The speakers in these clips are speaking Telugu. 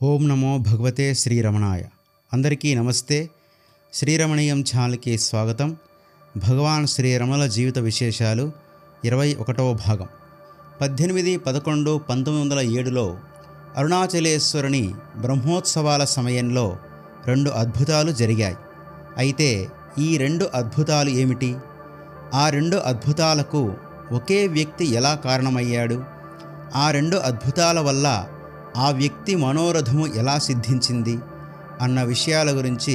ఓం నమో భగవతే శ్రీరమణాయ. అందరికీ నమస్తే. శ్రీరమణీయం ఛానల్కి స్వాగతం. భగవాన్ శ్రీరమణుల జీవిత విశేషాలు 21వ భాగం. 18-11-1907లో అరుణాచలేశ్వరుని బ్రహ్మోత్సవాల సమయంలో 2 అద్భుతాలు జరిగాయి. అయితే ఈ 2 అద్భుతాలు ఏమిటి? ఆ 2 అద్భుతాలకు ఒకే వ్యక్తి ఎలా కారణమయ్యాడు? ఆ 2 అద్భుతాల వల్ల ఆ వ్యక్తి మనోరథము ఎలా సిద్ధించింది అన్న విషయాల గురించి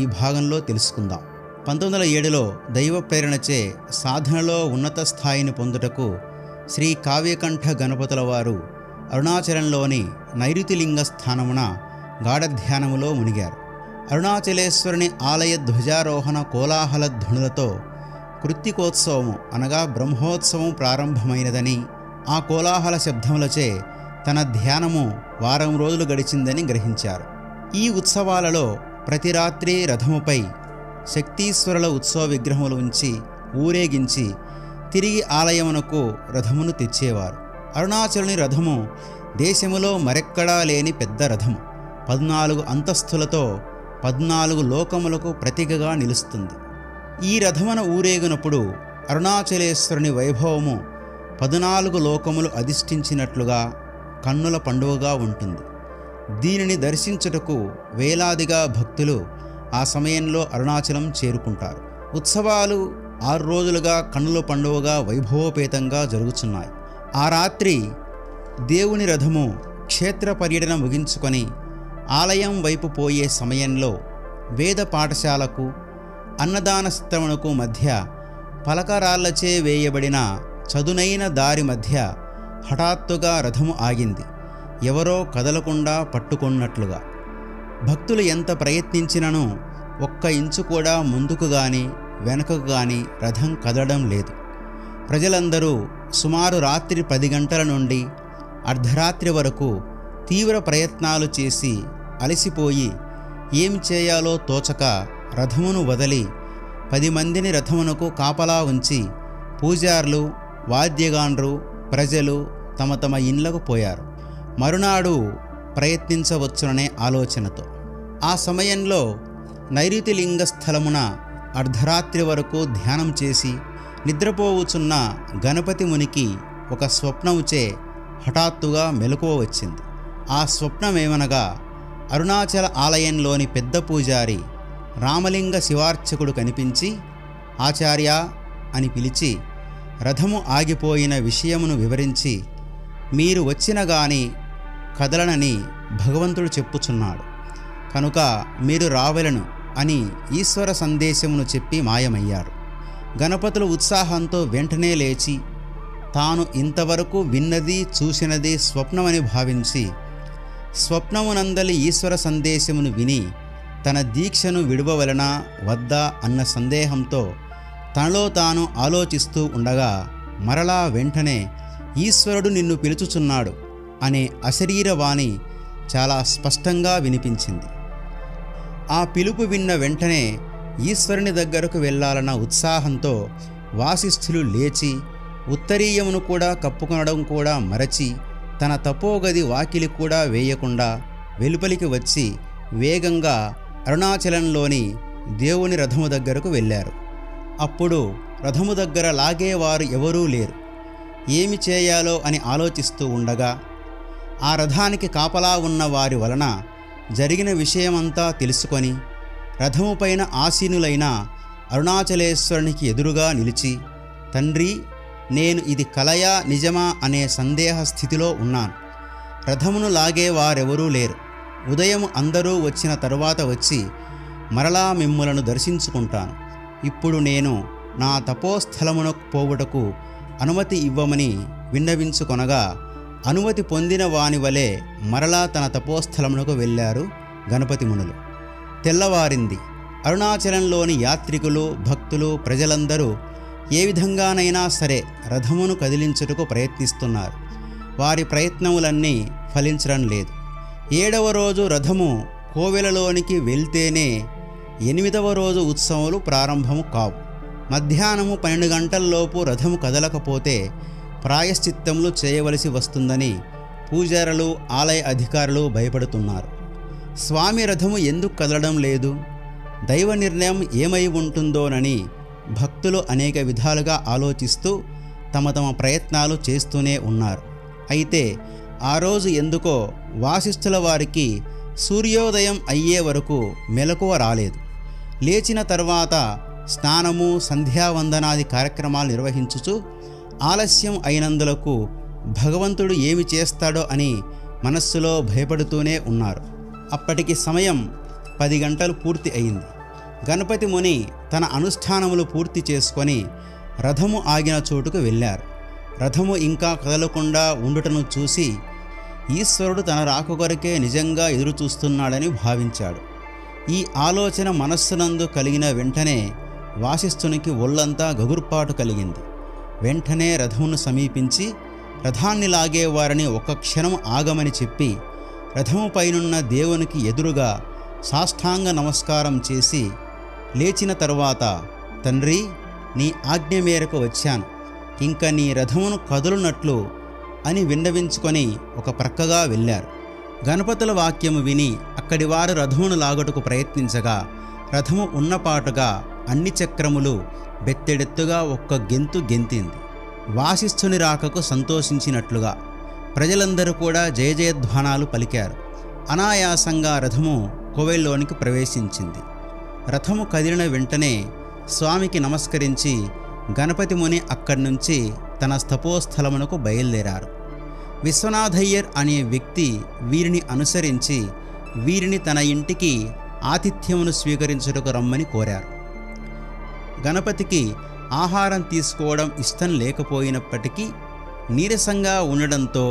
ఈ భాగంలో తెలుసుకుందాం. 1907లో దైవ ప్రేరణచే సాధనలో ఉన్నత స్థాయిని పొందుటకు శ్రీ కావ్యకంఠ గణపతుల వారు అరుణాచలంలోని నైరుతిలింగ స్థానమున గాఢధ్యానములో మునిగారు. అరుణాచలేశ్వరుని ఆలయ ధ్వజారోహణ కోలాహల ధ్వనులతో కృత్తికోత్సవము అనగా బ్రహ్మోత్సవం ప్రారంభమైనదని, ఆ కోలాహల శబ్దములచే తన ధ్యానము వారం రోజులు గడిచిందని గ్రహించారు. ఈ ఉత్సవాలలో ప్రతి రాత్రి రథముపై శక్తీశ్వరుల ఉత్సవ విగ్రహములు ఉంచి ఊరేగించి తిరిగి ఆలయమునకు రథమును తెచ్చేవారు. అరుణాచలుని రథము దేశములో మరెక్కడా లేని పెద్ద రథము. 14 అంతస్తులతో 14 లోకములకు ప్రతీకగా నిలుస్తుంది. ఈ రథమున ఊరేగినప్పుడు అరుణాచలేశ్వరుని వైభవము 14 లోకములు అధిష్ఠించినట్లుగా కన్నుల పండువగా ఉంటుంది. దీనిని దర్శించుటకు వేలాదిగా భక్తులు ఆ సమయంలో అరుణాచలం చేరుకుంటారు. ఉత్సవాలు 6 రోజులుగా కన్నుల పండువగా వైభవోపేతంగా జరుగుతున్నాయి. ఆ రాత్రి దేవుని రథము క్షేత్ర పర్యటన ముగించుకొని ఆలయం వైపు పోయే సమయంలో వేద పాఠశాలకు అన్నదాన సత్రమునకు మధ్య పలకరాళ్లచే వేయబడిన చదునైన దారి మధ్య హఠాత్తుగా రథము ఆగింది. ఎవరో కదలకుండా పట్టుకున్నట్లుగా. భక్తులు ఎంత ప్రయత్నించినను ఒక్క ఇంచు కూడా ముందుకు గాని వెనుకకు గాని రథం కదలడం లేదు. ప్రజలందరూ సుమారు రాత్రి 10 గంటల నుండి అర్ధరాత్రి వరకు తీవ్ర ప్రయత్నాలు చేసి అలసిపోయి ఏమి చేయాలో తోచక రథమును వదిలి 10 మందిని రథమునకు కాపలా ఉంచి పూజార్లు, వాద్యగాండ్రు, ప్రజలు తమ తమ ఇండ్లకు పోయారు. మరునాడు ప్రయత్నించవచ్చుననే ఆలోచనతో. ఆ సమయంలో నైరుతిలింగ స్థలమున అర్ధరాత్రి వరకు ధ్యానం చేసి నిద్రపోవుచున్న గణపతి మునికి ఒక స్వప్నముచే హఠాత్తుగా మెలకువ వచ్చింది. ఆ స్వప్నమేమనగా అరుణాచల ఆలయంలోని పెద్ద పూజారి రామలింగ శివార్చకుడు కనిపించి ఆచార్య అని పిలిచి రథము ఆగిపోయిన విషయమును వివరించి, మీరు వచ్చిన గాని కదలనని భగవంతుడు చెప్పుచున్నాడు, కనుక మీరు రావలను అని ఈశ్వర సందేశమును చెప్పి మాయమయ్యారు. గణపతులు ఉత్సాహంతో వెంటనే లేచి తాను ఇంతవరకు విన్నది చూసినది స్వప్నమని భావించి స్వప్నమునందలి ఈశ్వర సందేశమును విని తన దీక్షను విడువవలనా వద్దా అన్న సందేహంతో తనలో తాను ఆలోచిస్తూ ఉండగా మరలా వెంటనే ఈశ్వరుడు నిన్ను పిలుచుచున్నాడు అనే అశరీరవాణి చాలా స్పష్టంగా వినిపించింది. ఆ పిలుపు విన్న వెంటనే ఈశ్వరుని దగ్గరకు వెళ్ళాలన్న ఉత్సాహంతో వాసిష్ఠులు లేచి ఉత్తరీయమును కూడా కప్పుకొనడం కూడా మరచి తన తపోగది వాకిలి కూడా వేయకుండా వెలుపలికి వచ్చి వేగంగా అరుణాచలంలోని దేవుని రథము దగ్గరకు వెళ్ళారు. అప్పుడు రథము దగ్గర లాగేవారు ఎవరూ లేరు. ఏమి చేయాలో అని ఆలోచిస్తూ ఉండగా ఆ రథానికి కాపలా ఉన్న వారి వలన జరిగిన విషయమంతా తెలుసుకొని రథముపైన ఆసీనులైన అరుణాచలేశ్వరునికి ఎదురుగా నిలిచి, తండ్రి, నేను ఇది కలయా నిజమా అనే సందేహ స్థితిలో ఉన్నాను. రథమును లాగేవారెవరూ లేరు. ఉదయం అందరూ వచ్చిన తరువాత వచ్చి మరలా మిమ్ములను దర్శించుకుంటాను. ఇప్పుడు నేను నా తపోస్థలమునకు పోవుటకు అనుమతి ఇవ్వమని విన్నవించుకొనగా అనుమతి పొందిన వాని వలె మరలా తన తపోస్థలమునకు వెళ్ళారు గణపతి మునులు. తెల్లవారింది. అరుణాచలంలోని యాత్రికులు, భక్తులు, ప్రజలందరూ ఏ విధంగానైనా సరే రథమును కదిలించుటకు ప్రయత్నిస్తున్నారు. వారి ప్రయత్నములన్నీ ఫలించడం లేదు. 7వ రోజు రథము కోవెలలోనికి వెళ్తేనే 8వ రోజు ఉత్సవాలు ప్రారంభము కావు. మధ్యాహ్నము 12 గంటల్లోపు రథము కదలకపోతే ప్రాయశ్చిత్తములు చేయవలసి వస్తుందని పూజారులు, ఆలయ అధికారులు భయపడుతున్నారు. స్వామి రథము ఎందుకు కదలడం లేదు, దైవ నిర్ణయం ఏమై ఉంటుందోనని భక్తులు అనేక విధాలుగా ఆలోచిస్తూ తమ ప్రయత్నాలు చేస్తూనే ఉన్నారు. అయితే ఆ రోజు ఎందుకో వాసిష్ఠుల వారికి సూర్యోదయం అయ్యే వరకు మెలకువ రాలేదు. లేచిన తర్వాత స్నానము, సంధ్యావందనాది కార్యక్రమాలు నిర్వహించుచు ఆలస్యం అయినందులకు భగవంతుడు ఏమి చేస్తాడో అని మనస్సులో భయపడుతూనే ఉన్నారు. అప్పటికి సమయం 10 గంటలు పూర్తి అయింది. గణపతి ముని తన అనుష్ఠానములు పూర్తి చేసుకొని రథము ఆగిన చోటుకు వెళ్ళారు. రథము ఇంకా కదలకుండా ఉండుటను చూసి ఈశ్వరుడు తన రాక కొరకే నిజంగా ఎదురు చూస్తున్నాడని భావించాడు. ఈ ఆలోచన మనస్సునందు కలిగిన వెంటనే వాసిష్ఠునికి ఒళ్ళంతా గగుర్పాటు కలిగింది. వెంటనే రథమును సమీపించి రథాన్ని లాగేవారిని ఒక్క క్షణం ఆగమని చెప్పి రథము పైనున్న దేవునికి ఎదురుగా సాష్టాంగ నమస్కారం చేసి లేచిన తరువాత, తండ్రి, నీ ఆజ్ఞ మేరకు వచ్చాను, ఇంక నీ రథమును కదులునట్లు అని విన్నవించుకొని ఒక ప్రక్కగా వెళ్ళారు. గణపతుల వాక్యము విని అక్కడి వారు రథమును లాగుటకు ప్రయత్నించగా రథము ఉన్నపాటుగా అన్ని చక్రములు బెత్తెడెత్తుగా ఒక్క గెంతు గెంతింది. వాసిష్ఠుని రాకకు సంతోషించినట్లుగా ప్రజలందరూ కూడా జయజయధ్వానాలు పలికారు. అనాయాసంగా రథము కోవెల్లోనికి ప్రవేశించింది. రథము కదిలిన వెంటనే స్వామికి నమస్కరించి గణపతి ముని అక్కడి నుంచి తన తపోస్థలమునకు బయలుదేరారు. విశ్వనాథయ్యర్ అనే వ్యక్తి వీరిని అనుసరించి వీరిని తన ఇంటికి ఆతిథ్యమును స్వీకరించుటకు రమ్మని కోరారు. గణపతికి ఆహారం తీసుకోవడం ఇష్టం లేకపోయినప్పటికీ నీరసంగా ఉండడంతో,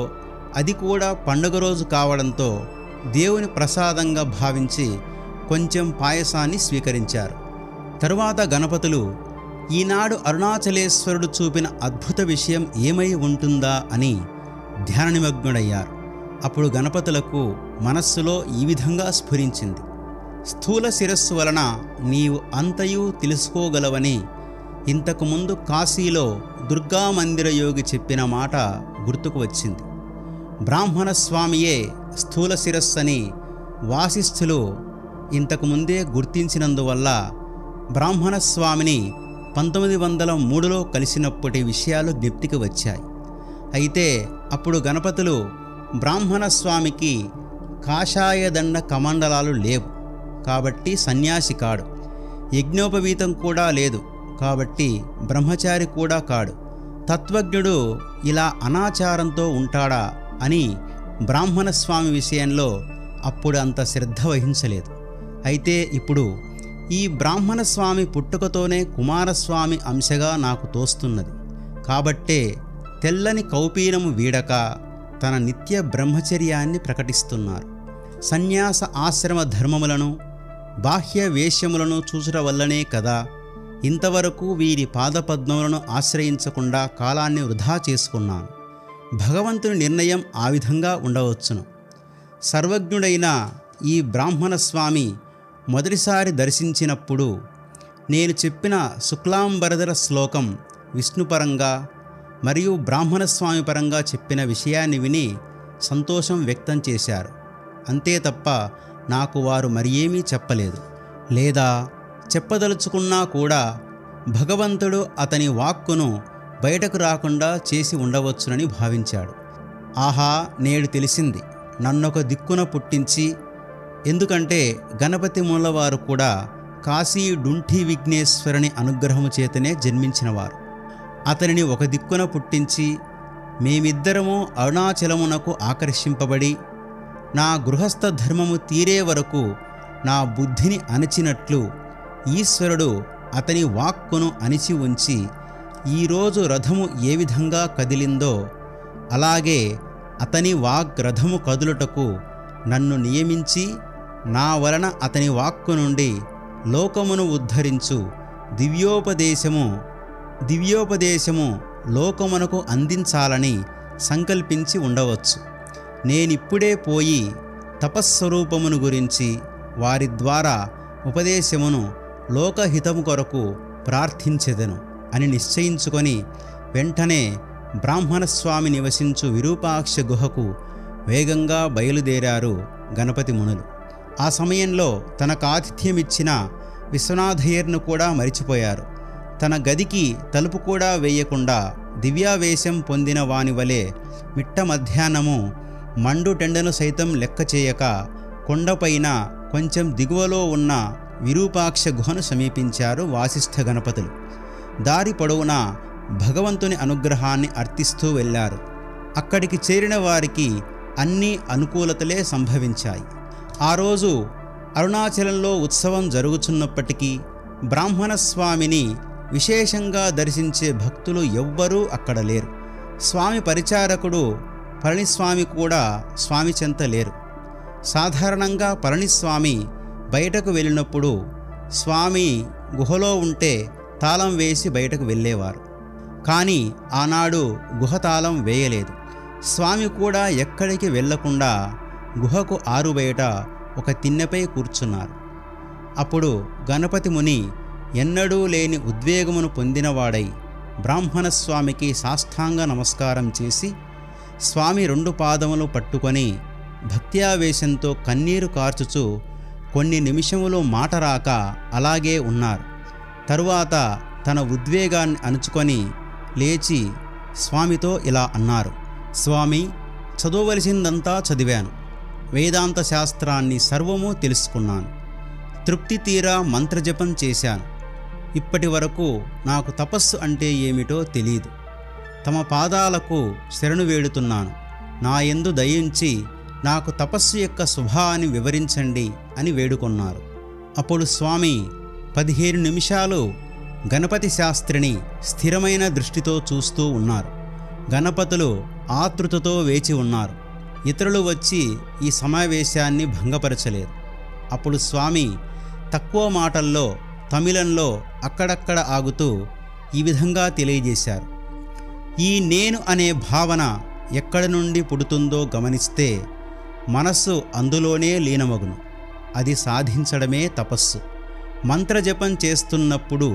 అది కూడా పండుగ రోజు కావడంతో దేవుని ప్రసాదంగా భావించి కొంచెం పాయసాన్ని స్వీకరించారు. తరువాత గణపతులు ఈనాడు అరుణాచలేశ్వరుడు చూపిన అద్భుత విషయం ఏమై ఉంటుందా అని ధ్యాన నిమగ్నుడయ్యారు. అప్పుడు గణపతులకు మనస్సులో ఈ విధంగా స్ఫురించింది: స్థూల శిరస్సు వలన నీవు అంతయు తెలుసుకోగలవని ఇంతకుముందు కాశీలో దుర్గా మందిర యోగి చెప్పిన మాట గుర్తుకు వచ్చింది. బ్రాహ్మణ స్వామియే స్థూల శిరస్సని వాసిష్ఠులు ఇంతకుముందే గుర్తించినందువల్ల బ్రాహ్మణ స్వామిని 1903లో కలిసినప్పటి విషయాలు జ్ఞప్తికి వచ్చాయి. అయితే అప్పుడు గణపతులు బ్రాహ్మణ స్వామికి కాషాయదండ కమండలాలు లేవు కాబట్టి సన్యాసి కాడు, యజ్ఞోపవీతం కూడా లేదు కాబట్టి బ్రహ్మచారి కూడా కాడు, తత్వజ్ఞుడు ఇలా అనాచారంతో ఉంటాడా అని బ్రాహ్మణ స్వామి విషయంలో అప్పుడు అంత శ్రద్ధ వహించలేదు. అయితే ఇప్పుడు ఈ బ్రాహ్మణ స్వామి పుట్టుకతోనే కుమారస్వామి అంశగా నాకు తోస్తున్నది. కాబట్టే తెల్లని కౌపీనము వీడక తన నిత్య బ్రహ్మచర్యాన్ని ప్రకటిస్తున్నారు. సన్యాస ఆశ్రమ ధర్మములను, బాహ్య వేశ్యములను చూచుట వల్లనే కదా ఇంతవరకు వీరి పాదపద్మములను ఆశ్రయించకుండా కాలాన్ని వృధా చేసుకున్నాను. భగవంతుని నిర్ణయం ఆ విధంగా ఉండవచ్చును. సర్వజ్ఞుడైన ఈ బ్రాహ్మణ స్వామి మొదటిసారి దర్శించినప్పుడు నేను చెప్పిన శుక్లాంబరధర శ్లోకం విష్ణుపరంగా మరియు బ్రాహ్మణ స్వామి పరంగా చెప్పిన విషయాన్ని విని సంతోషం వ్యక్తం చేశారు. అంతే తప్ప నాకు వారు మరి ఏమీ చెప్పలేదు, లేదా చెప్పదలుచుకున్నా కూడా భగవంతుడు అతని వాక్కును బయటకు రాకుండా చేసి ఉండవచ్చునని భావించాడు. ఆహా, నేడు తెలిసింది, నన్నొక దిక్కున పుట్టించి, ఎందుకంటే గణపతి మూలవారు కూడా కాశీ డుంఠి విఘ్నేశ్వరుని అనుగ్రహము చేతనే జన్మించినవారు. అతనిని ఒక దిక్కున పుట్టించి మేమిద్దరము అరుణాచలమునకు ఆకర్షింపబడి నా గృహస్థ ధర్మము తీరే వరకు నా బుద్ధిని అణచినట్లు ఈశ్వరుడు అతని వాక్కును అణిచి ఉంచి ఈరోజు రథము ఏ విధంగా కదిలిందో అలాగే అతని వాగ్రథము కదులుటకు నన్ను నియమించి నా వలన అతని వాక్కు నుండి లోకమును ఉద్ధరించు దివ్యోపదేశము లోకమునకు అందించాలని సంకల్పించి ఉండవచ్చు. నేనిప్పుడే పోయి తపస్వరూపమును గురించి వారి ద్వారా ఉపదేశమును లోకహితము కొరకు ప్రార్థించెదను అని నిశ్చయించుకొని వెంటనే బ్రాహ్మణ స్వామి నివసించు విరూపాక్ష గుహకు వేగంగా బయలుదేరారు గణపతి మునులు. ఆ సమయంలో తనకు ఆతిథ్యమిచ్చిన విశ్వనాథయ్యర్ను కూడా మరిచిపోయారు. తన గదికి తలుపు కూడా వేయకుండా దివ్యావేశం పొందిన వాని వలె మిట్ట మధ్యాహ్నము మండుటెండను సైతం లెక్క చేయక కొండపైన కొంచెం దిగువలో ఉన్న విరూపాక్ష గుహను సమీపించారు వాసిష్ఠ గణపతులు. దారి పొడవునా భగవంతుని అనుగ్రహాన్ని అర్థిస్తూ వెళ్ళారు. అక్కడికి చేరిన వారికి అన్ని అనుకూలతలే సంభవించాయి. ఆ రోజు అరుణాచలంలో ఉత్సవం జరుగుతున్నప్పటికీ బ్రాహ్మణస్వామిని విశేషంగా దర్శించే భక్తులు ఎవ్వరూ అక్కడ లేరు. స్వామి పరిచారకుడు పళనిస్వామి కూడా స్వామి చెంత లేరు. సాధారణంగా పళనిస్వామి బయటకు వెళ్ళినప్పుడు స్వామి గుహలో ఉంటే తాళం వేసి బయటకు వెళ్ళేవారు. కానీ ఆనాడు గుహ తాళం వేయలేదు. స్వామి కూడా ఎక్కడికి వెళ్లకుండా గుహకు ఆరుబయట ఒక తిన్నెపై కూర్చున్నారు. అప్పుడు గణపతి ముని ఎన్నడూ లేని ఉద్వేగమును పొందినవాడై బ్రాహ్మణస్వామికి సాష్టాంగ నమస్కారం చేసి స్వామి 2 పాదములు పట్టుకొని భక్త్యావేశంతో కన్నీరు కార్చుచూ కొన్ని నిమిషములు మాట రాక అలాగే ఉన్నారు. తరువాత తన ఉద్వేగాన్ని అణుచుకొని లేచి స్వామితో ఇలా అన్నారు: స్వామి, చదవవలసిందంతా చదివాను. వేదాంత శాస్త్రాన్ని సర్వము తెలుసుకున్నాను. తృప్తి తీరా మంత్రజపం చేశాను. ఇప్పటి వరకు నాకు తపస్సు అంటే ఏమిటో తెలియదు. తమ పాదాలకు శరణు వేడుతున్నాను. నా యందు దయించి నాకు తపస్సు యొక్క శుభాన్ని వివరించండి అని వేడుకొన్నారు. అప్పుడు స్వామి 15 నిమిషాలు గణపతి శాస్త్రిని స్థిరమైన దృష్టితో చూస్తూ ఉన్నారు. గణపతులు ఆతృతతో వేచి ఉన్నారు. ఇతరులు వచ్చి ఈ సమావేశాన్ని భంగపరచలేదు. అప్పుడు స్వామి తక్కువ మాటల్లో తమిళంలో అక్కడక్కడ ఆగుతూ ఈ విధంగా తెలియజేశారు: ఈ నేను అనే భావన ఎక్కడి నుండి పుడుతుందో గమనిస్తే మనస్సు అందులోనే లీనమగును. అది సాధించడమే తపస్సు. మంత్రజపం చేస్తున్నప్పుడు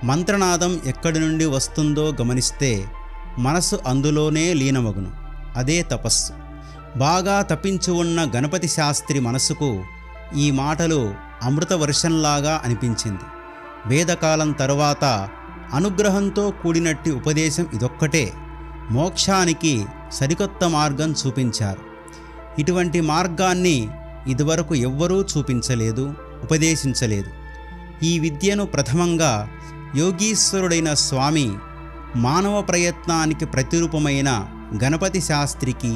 మంత్రనాదం ఎక్కడి నుండి వస్తుందో గమనిస్తే మనస్సు అందులోనే లీనమగును. అదే తపస్సు. బాగా తప్పించి ఉన్న గణపతి శాస్త్రి మనసుకు ఈ మాటలు అమృత వర్షంలాగా అనిపించింది. వేదకాలం తరువాత అనుగ్రహంతో కూడినట్టి ఉపదేశం ఇదొక్కటే. మోక్షానికి సరికొత్త మార్గం చూపించారు. ఇటువంటి మార్గాన్ని ఇదివరకు ఎవ్వరూ చూపించలేదు, ఉపదేశించలేదు. ఈ విద్యను ప్రథమంగా యోగీశ్వరుడైన స్వామి మానవ ప్రయత్నానికి ప్రతిరూపమైన గణపతి శాస్త్రికి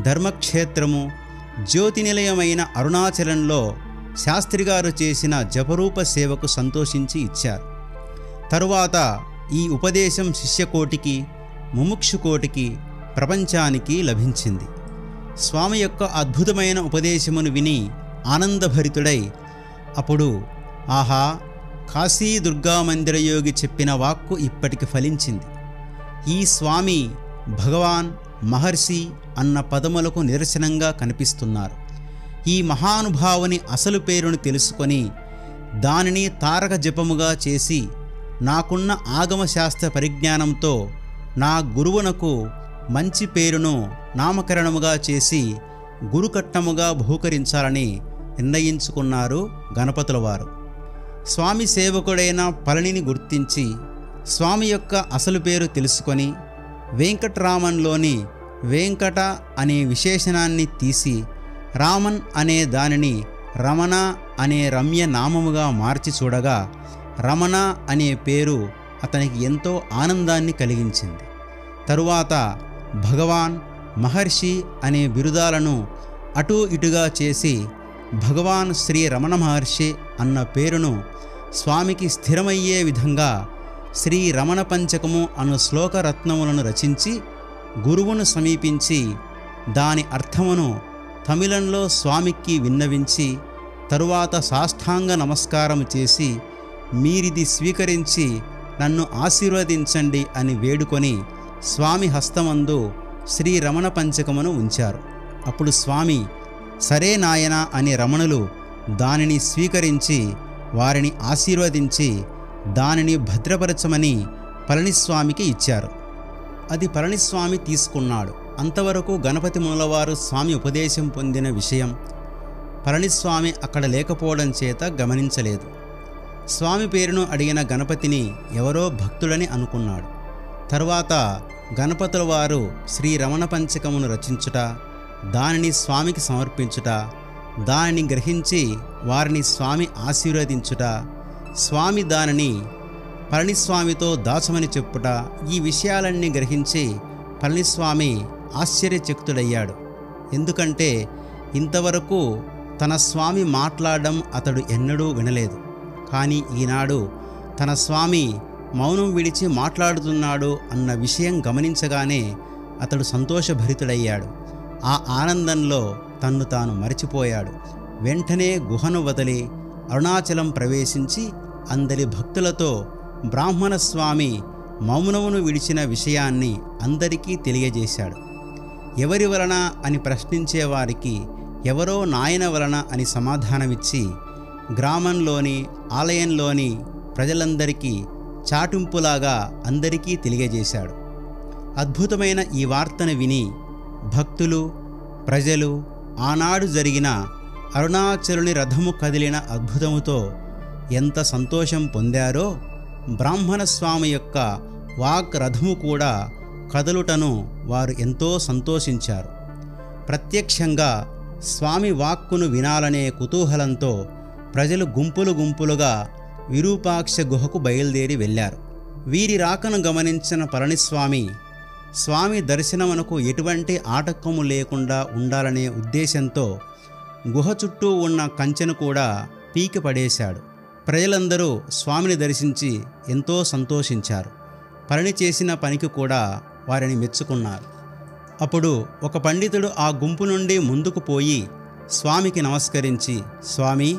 ధర్మక్షేత్రము, జ్యోతి నిలయమైన అరుణాచలంలో శాస్త్రిగారు చేసిన జపరూప సేవకు సంతోషించి ఇచ్చారు. తరువాత ఈ ఉపదేశం శిష్యకోటికి, ముముక్షుకోటికి, ప్రపంచానికి లభించింది. స్వామి యొక్క అద్భుతమైన ఉపదేశమును విని ఆనందభరితుడై అప్పుడు ఆహా, కాశీ దుర్గామందిరయోగి చెప్పిన వాక్కు ఇప్పటికి ఫలించింది. ఈ స్వామి భగవాన్, మహర్షి అన్న పదములకు నిదర్శనంగా కనిపిస్తున్నారు. ఈ మహానుభావుని అసలు పేరును తెలుసుకొని దానిని తారక జపముగా చేసి నాకున్న ఆగమశాస్త్ర పరిజ్ఞానంతో నా గురువునకు మంచి పేరును నామకరణముగా చేసి గురుకట్నముగా బహూకరించాలని నిర్ణయించుకున్నారు గణపతుల వారు. స్వామి సేవకుడైన పళనిని గుర్తించి స్వామి యొక్క అసలు పేరు తెలుసుకొని వెంకటరామన్లోని వెంకట అనే విశేషణాన్ని తీసి రామన్ అనే దానిని రమణ అనే రమ్య నామముగా మార్చి చూడగా రమణ అనే పేరు అతనికి ఎంతో ఆనందాన్ని కలిగించింది. తరువాత భగవాన్, మహర్షి అనే బిరుదాలను అటూ ఇటుగా చేసి భగవాన్ శ్రీ రమణ మహర్షి అన్న పేరును స్వామికి స్థిరమయ్యే విధంగా శ్రీ రమణ పంచకము అను శ్లోకరత్నములను రచించి గురువును సమీపించి దాని అర్థమును తమిళంలో స్వామికి విన్నవించి తరువాత సాష్టాంగ నమస్కారం చేసి మీరిది స్వీకరించి నన్ను ఆశీర్వదించండి అని వేడుకొని స్వామి హస్తమందు శ్రీ రమణ పంచకమును ఉంచారు. అప్పుడు స్వామి సరే నాయనా అని రమణులు దానిని స్వీకరించి వారిని ఆశీర్వదించి దానిని భద్రపరచమని పళనిస్వామికి ఇచ్చారు. అది పళనిస్వామి తీసుకున్నాడు. అంతవరకు గణపతి మునులవారు స్వామి ఉపదేశం పొందిన విషయం పళనిస్వామి అక్కడ లేకపోవడం చేత గమనించలేదు. స్వామి పేరును అడిగిన గణపతిని ఎవరో భక్తులని అనుకున్నాడు. తరువాత గణపతుల వారు శ్రీ రమణ పంచకమును రచించుట, దానిని స్వామికి సమర్పించుట, దానిని గ్రహించి వారిని స్వామి ఆశీర్వదించుట, స్వామి దానిని పళనిస్వామితో దాచమని చెప్పుట, ఈ విషయాలన్నీ గ్రహించి పళనిస్వామి ఆశ్చర్యచకితుడయ్యాడు. ఎందుకంటే ఇంతవరకు తన స్వామి మాట్లాడడం అతడు ఎన్నడూ వినలేదు. కానీ ఈనాడు తన స్వామి మౌనం విడిచి మాట్లాడుతున్నాడు అన్న విషయం గమనించగానే అతడు సంతోషభరితుడయ్యాడు. ఆ ఆనందంలో తన్ను తాను మరిచిపోయాడు. వెంటనే గుహను వదిలి అరుణాచలం ప్రవేశించి అందరి భక్తులతో బ్రాహ్మణ స్వామి మౌనమును విడిచిన విషయాన్ని అందరికీ తెలియజేశాడు. ఎవరి వలన అని ప్రశ్నించేవారికి ఎవరో నాయన వలన అని సమాధానమిచ్చి గ్రామంలోని ఆలయంలోని ప్రజలందరికీ చాటింపులాగా అందరికీ తెలియజేశాడు. అద్భుతమైన ఈ వార్తను విని భక్తులు, ప్రజలు ఆనాడు జరిగిన అరుణాచలుని రథము కదిలిన అద్భుతముతో ఎంత సంతోషం పొందారో, బ్రాహ్మణ స్వామి యొక్క వాక్ రథము కూడా కదలుటను వారు ఎంతో సంతోషించారు. ప్రత్యక్షంగా స్వామి వాక్కును వినాలనే కుతూహలంతో ప్రజలు గుంపులు గుంపులుగా విరూపాక్ష గుహకు బయలుదేరి వెళ్ళారు. వీరి రాకను గమనించిన పళనిస్వామి స్వామి దర్శనమునకు ఎటువంటి ఆటంకము లేకుండా ఉండాలనే ఉద్దేశంతో గుహ చుట్టూ ఉన్న కంచెను కూడా పీకి పడేశాడు. ప్రజలందరూ స్వామిని దర్శించి ఎంతో సంతోషించారు. పళని చేసిన పనికి కూడా వారిని మెచ్చుకున్నారు. అప్పుడు ఒక పండితుడు ఆ గుంపు నుండి ముందుకు పోయి స్వామికి నమస్కరించి, స్వామి,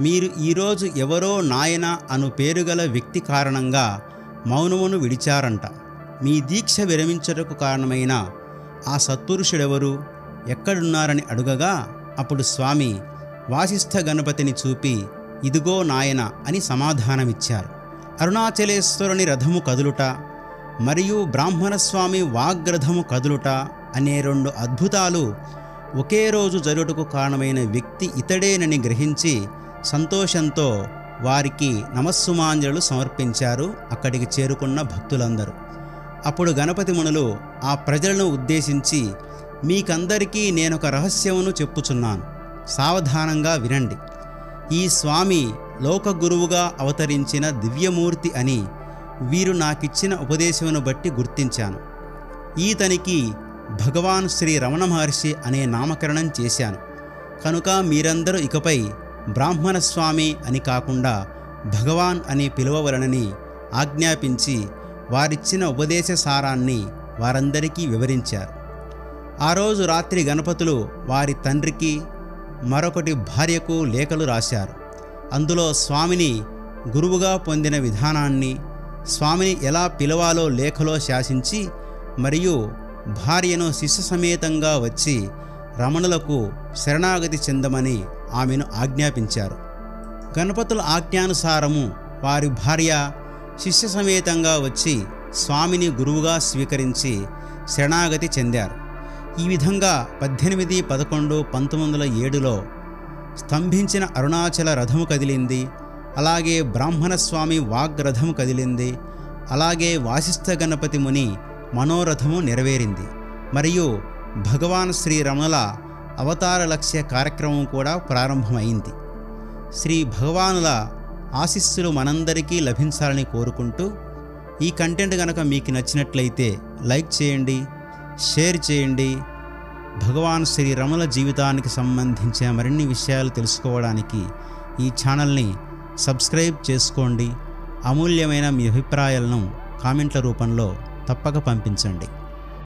మీరు ఈరోజు ఎవరో నాయన అను పేరుగల వ్యక్తి కారణంగా మౌనమును విడిచారంట. మీ దీక్ష విరమించటకు కారణమైన ఆ సత్పురుషుడెవరు, ఎక్కడున్నారని అడుగగా అప్పుడు స్వామి వాసిష్ఠ గణపతిని చూపి, ఇదిగో నాయన అని సమాధానమిచ్చారు. అరుణాచలేశ్వరుని రథము కదులుట మరియు బ్రాహ్మణస్వామి వాగ్రథము కదులుట అనే రెండు అద్భుతాలు ఒకే రోజు జరుగుటకు కారణమైన వ్యక్తి ఇతడేనని గ్రహించి సంతోషంతో వారికి నమస్సుమాంజలు సమర్పించారు అక్కడికి చేరుకున్న భక్తులందరూ. అప్పుడు గణపతి మునులు ఆ ప్రజలను ఉద్దేశించి, మీకందరికీ నేనొక రహస్యమును చెప్పుచున్నాను, సావధానంగా వినండి. ఈ స్వామి లోకగురువుగా అవతరించిన దివ్యమూర్తి అని వీరు నాకిచ్చిన ఉపదేశమును బట్టి గుర్తించాను. ఈతనికి భగవాన్ శ్రీ రమణ మహర్షి అనే నామకరణం చేశాను. కనుక మీరందరూ ఇకపై బ్రాహ్మణ స్వామి అని కాకుండా భగవాన్ అని పిలువవలనని ఆజ్ఞాపించి వారిచ్చిన ఉపదేశ సారాన్ని వారందరికీ వివరించారు. ఆ రోజు రాత్రి గణపతులు వారి తండ్రికి మరొకటి భార్యకు లేఖలు రాశారు. అందులో స్వామిని గురువుగా పొందిన విధానాన్ని, స్వామిని ఎలా పిలవాలో లేఖలో శాసించి, మరియు భార్యను శిష్య సమేతంగా వచ్చి రమణులకు శరణాగతి చెందమని ఆమెను ఆజ్ఞాపించారు. గణపతుల ఆజ్ఞానుసారము వారి భార్య శిష్య సమేతంగా వచ్చి స్వామిని గురువుగా స్వీకరించి శరణాగతి చెందారు. ఈ విధంగా 18, 11, 1907లో స్తంభించిన అరుణాచల రథము కదిలింది. అలాగే బ్రాహ్మణ స్వామి వాగ్రథము కదిలింది. అలాగే వాసిష్ఠ గణపతి ముని మనోరథము నెరవేరింది. మరియు భగవాన్ శ్రీరమణుల అవతార లక్ష్య కార్యక్రమం కూడా ప్రారంభమైంది. శ్రీ భగవానుల ఆశీస్సులు మనందరికీ లభించాలని కోరుకుంటూ, ఈ కంటెంట్ కనుక మీకు నచ్చినట్లయితే లైక్ చేయండి, షేర్ చేయండి. భగవాన్ శ్రీ రమణ జీవితానికి సంబంధించిన మరిన్ని విషయాలు తెలుసుకోవడానికి ఈ ఛానల్ని సబ్స్క్రైబ్ చేసుకోండి. అమూల్యమైన మీ అభిప్రాయాలను కామెంట్ల రూపంలో తప్పక పంపించండి.